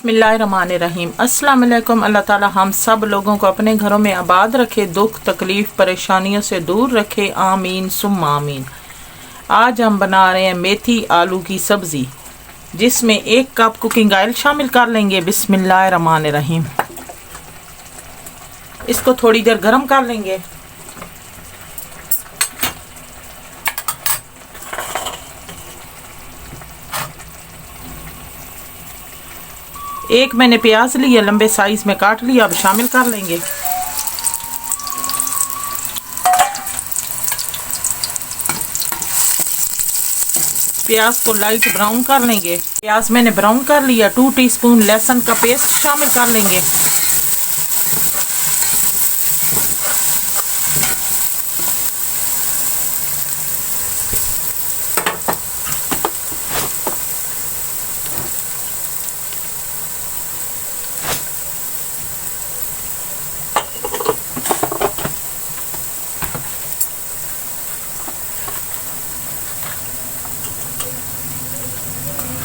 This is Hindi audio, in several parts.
बिस्मिल्लाहिर्रहमानिर्रहीम। अस्सलाम वालेकुम। अल्लाह ताला हम सब लोगों को अपने घरों में आबाद रखे, दुख तकलीफ परेशानियों से दूर रखे, आमीन सुम्मा आमीन। आज हम बना रहे हैं मेथी आलू की सब्ज़ी, जिसमें 1 कप कुकिंग ऑयल शामिल कर लेंगे। बिस्मिल्लाहिर्रहमानिर्रहीम। इसको थोड़ी देर गर्म कर लेंगे। एक मैंने प्याज लिया, लंबे साइज में काट लिया, अब शामिल कर लेंगे। प्याज को लाइट ब्राउन कर लेंगे। प्याज मैंने ब्राउन कर लिया। 2 टीस्पून लहसुन का पेस्ट शामिल कर लेंगे।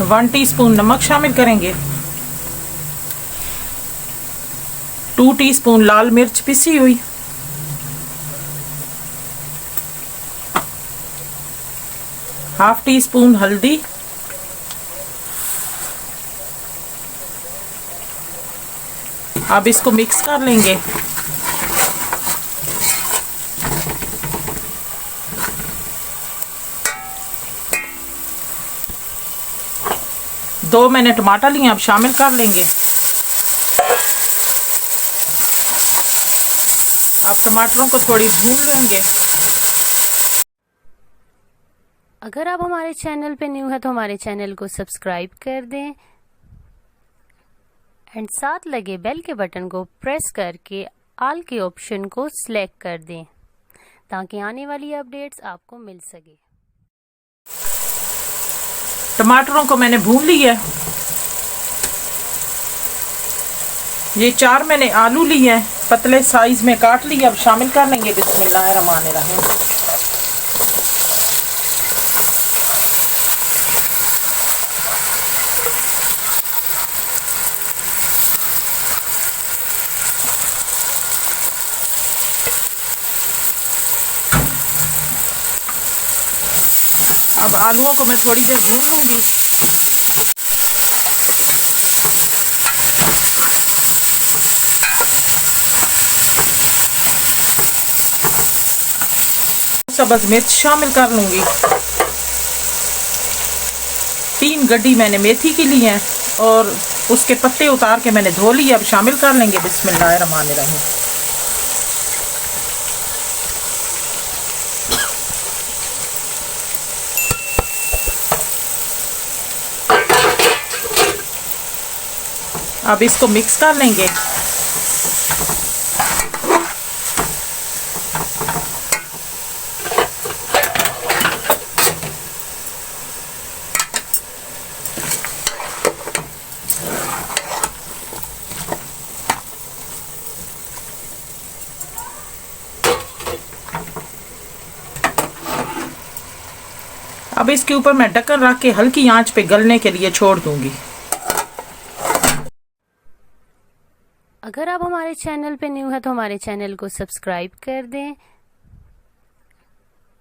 वन टीस्पून नमक शामिल करेंगे। 2 टीस्पून लाल मिर्च पिसी हुई, 1/2 टीस्पून हल्दी, अब इसको मिक्स कर लेंगे। दो मैंने टमाटर लिए, अब शामिल कर लेंगे। अब टमाटरों को थोड़ी भून लेंगे। अगर आप हमारे चैनल पे न्यू है तो हमारे चैनल को सब्सक्राइब कर दें एंड साथ लगे बेल के बटन को प्रेस करके ऑल के ऑप्शन को सिलेक्ट कर दें ताकि आने वाली अपडेट्स आपको मिल सके। टमाटरों को मैंने भून लिया है। ये 4 मैंने आलू लिए हैं, पतले साइज में काट लिया, अब शामिल कर लेंगे। बिस्मिल्लाहिर्रहमानिर्रहीम। अब आलूओं को मैं थोड़ी देर भून लूंगी। सब्ज़ मिर्च शामिल कर लूंगी। 3 गड्डी मैंने मेथी की ली है और उसके पत्ते उतार के मैंने धो लिए, अब शामिल कर लेंगे। बिस्मिल्लाहिर्रहमानिर्रहीम। अब इसको मिक्स कर लेंगे। अब इसके ऊपर मैं ढक्कन रख के हल्की आंच पे गलने के लिए छोड़ दूंगी। अगर आप हमारे चैनल पे न्यू है तो हमारे चैनल को सब्सक्राइब कर दें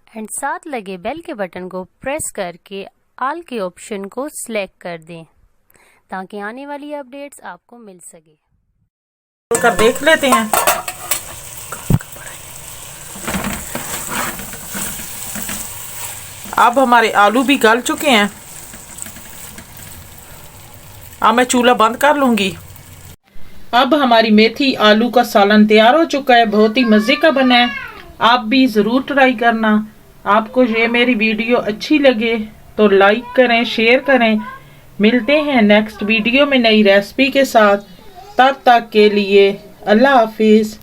एंड साथ लगे बेल के बटन को प्रेस करके ऑल के ऑप्शन को सिलेक्ट कर दें ताकि आने वाली अपडेट्स आपको मिल सके। कर देख लेते हैं। अब हमारे आलू भी गल चुके हैं। अब मैं चूल्हा बंद कर लूंगी। अब हमारी मेथी आलू का सालन तैयार हो चुका है, बहुत ही मज़े का बना है। आप भी ज़रूर ट्राई करना। आपको ये मेरी वीडियो अच्छी लगे तो लाइक करें, शेयर करें। मिलते हैं नेक्स्ट वीडियो में नई रेसिपी के साथ। तब तक के लिए अल्लाह हाफिज़।